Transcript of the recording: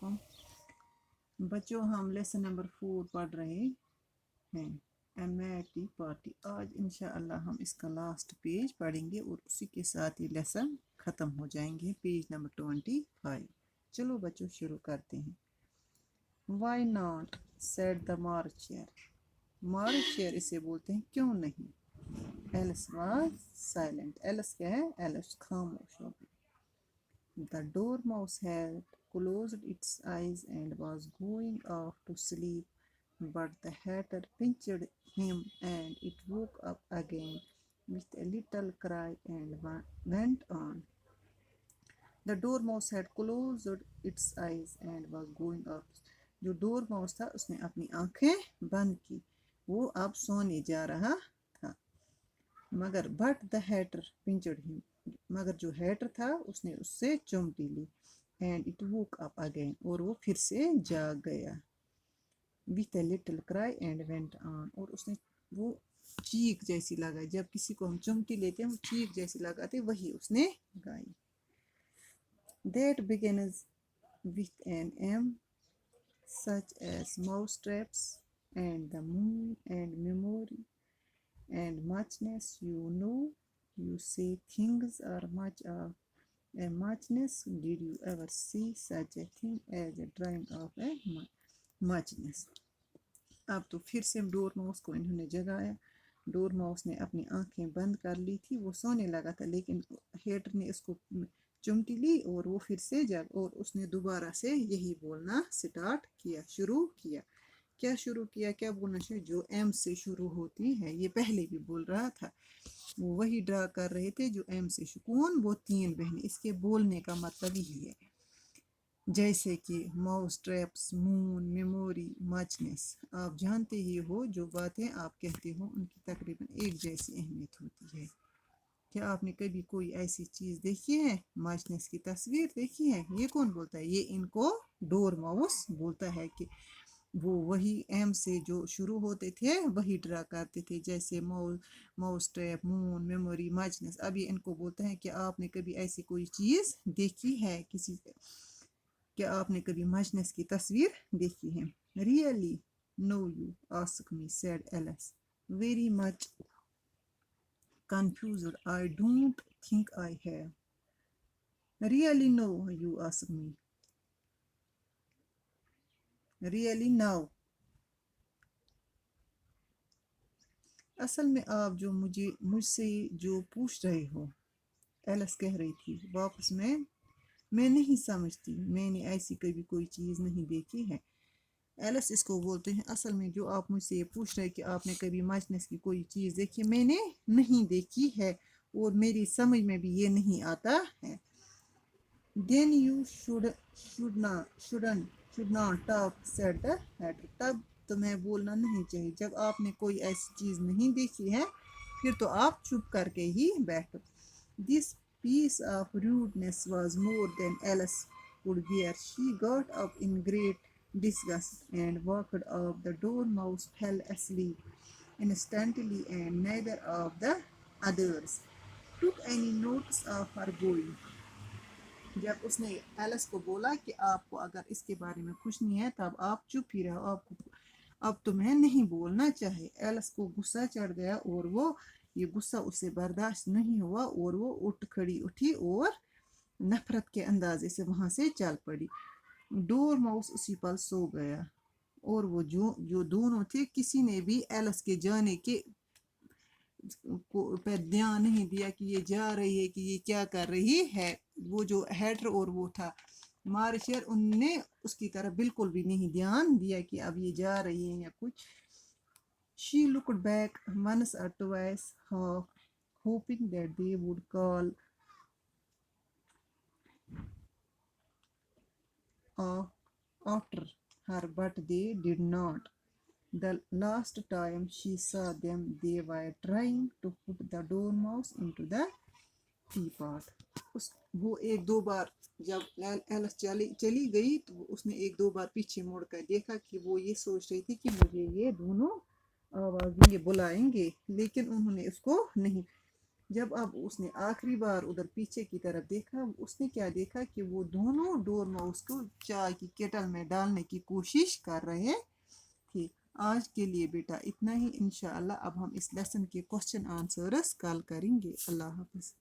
علیکم بچوں، ہم لیسن نمبر 4 پڑھ رہے ہیں امیٹی پارٹی. آج انشاءاللہ ہم اس کا لاسٹ پیج پڑھیں گے اور اسی کے ساتھ یہ لیسن ختم ہو جائیں گے. Page number 25. چلو بچوں شروع کرتے ہیں. Why not said the marcher. Marcher اسے بولتے ہیں کیوں نہیں. Else was silent. ایلس کیا ہے؟ ایلس خاموش ہو گئی. The dormouse had closed its eyes and was going off to sleep, but the hatter pinched him and it woke up again with a little cry and went on. The dormouse had closed its eyes and was going off. جو ڈور mouse تھا اس نے اپنی آنکھیں بند کی، وہ اب سونے جا رہا تھا. مگر بٹ دا ہیٹر پنچڈ ہم. مگر جو ہیٹر تھا اس نے اس سے چمٹی لی. And it woke up again. اور وہ پھر سے جاگ گیا. With a little cry and went on. اور اس نے وہ چیخ جیسی لگائی. جب کسی کو ہم چمٹی لیتے ہیں وہ چیخ جیسی لگاتے، وہی اس نے گائی. That begins with an M, such as mousetraps and the moon and memory and muchness. You know, you say things are much of a muchness. Did you ever see such a thing as a drawing of a muchness? اب تو پھر سے ڈور mouse کو انہوں نے جگایا. ڈور mouse نے اپنی آنکھیں بند کر لی تھی، وہ سونے لگا تھا، لیکن ہیٹر نے اس کو چمٹی لی اور وہ پھر سے جگ، اور اس نے دوبارہ سے یہی بولنا سٹارٹ کیا، شروع کیا. کیا شروع کیا؟ کیا بولنا شروع؟ جو ایم سے شروع ہوتی ہے. یہ پہلے بھی بول رہا تھا. وہ وہی ڈرا کر رہے تھے جو ایم سے کون؟ وہ 3 بہنیں. اس کے بولنے کا مطلب یہی ہے، جیسے کہ ماؤس ٹریپس، مون، میموری، مچنس. آپ جانتے ہی ہو جو باتیں آپ کہتے ہو ان کی تقریباً ایک جیسی اہمیت ہوتی ہے. کیا آپ نے کبھی کوئی ایسی چیز دیکھی ہے؟ مچنس کی تصویر دیکھی ہے؟ یہ کون بولتا ہے؟ یہ ان کو ڈور ماؤس بولتا ہے کہ وہ وہی ایم سے جو شروع ہوتے تھے وہی ڈرا کرتے تھے، جیسے ماؤس ٹریپ، مون، میموری، مچنس. اب یہ ان کو بولتا ہے کہ آپ نے کبھی ایسی کوئی چیز دیکھی ہے؟ کیا آپ نے کبھی مچنس کی تصویر دیکھی ہے؟ Really now you ask me said Alice very much confused. I don't think I have. Really no, you ask me. Really now. اصل میں آپ جو مجھ سے جو پوچھ رہے ہو، ایلس کہہ رہی تھی واپس، میں نہیں سمجھتی. میں نے ایسی کبھی کوئی چیز نہیں دیکھی ہے. ایلس اس کو بولتے ہیں اصل میں جو آپ مجھ سے یہ پوچھ رہے کہ آپ نے کبھی مچنس کی کوئی چیز دیکھی، میں نے نہیں دیکھی ہے اور میری سمجھ میں بھی یہ نہیں آتا ہے. Then you should not talk, said the hatter. تب تمہیں بولنا نہیں چاہیے. جب آپ نے کوئی ایسی چیز نہیں دیکھی ہے پھر تو آپ چپ کر کے ہی بیٹھو. This piece of rudeness was more than Alice could bear. She got up in great disgust and walked off. The dormouse fell asleep instantly and neither of the others took any notice of her going. جب اس نے else کو بولا کہ آپ کو اگر اس کے بارے میں کچھ نہیں ہے تب آپ چپ ہی رہو، اب تمہیں نہیں بولنا چاہیے. ایلس کو غصہ چڑھ گیا اور وہ یہ غصہ اسے برداشت نہیں ہوا اور وہ اٹھی اور نفرت کے اندازے سے وہاں سے چل پڑی. ڈور ماؤس اسی پل سو گیا اور وہ جو دونوں تھے کسی نے بھی ایلس کے جانے کے پہ دھیان نہیں دیا کہ یہ جا رہی ہے کہ یہ کیا کر رہی ہے. وہ جو ہیٹر اور وہ تھا مارشر، ان نے اس کی طرف بالکل بھی نہیں دھیان دیا کہ اب یہ جا رہی ہے یا کچھ. She looked back once or twice, hoping that they would call after her, but they did not. The last time she saw them, they were trying to put the dormouse into the teapot. وہ ایک دو بار جب else چلی گئی تو اس نے ایک دو بار پیچھے مڑ کر دیکھا کہ وہ یہ سوچ رہی تھی کہ مجھے یہ دونوں آوازیں بلائیں گے، لیکن انہوں نے اس کو نہیں. جب اب اس نے آخری بار ادھر پیچھے کی طرف دیکھا، اس نے کیا دیکھا کہ وہ دونوں ڈور ماؤس کو چائے کی کیٹل میں ڈالنے کی کوشش کر رہے تھے۔ آج کے لیے بیٹا اتنا ہی، انشاءاللہ اب ہم اس لیسن کے کوسچن آنسرز کل کریں گے۔ اللہ حافظ۔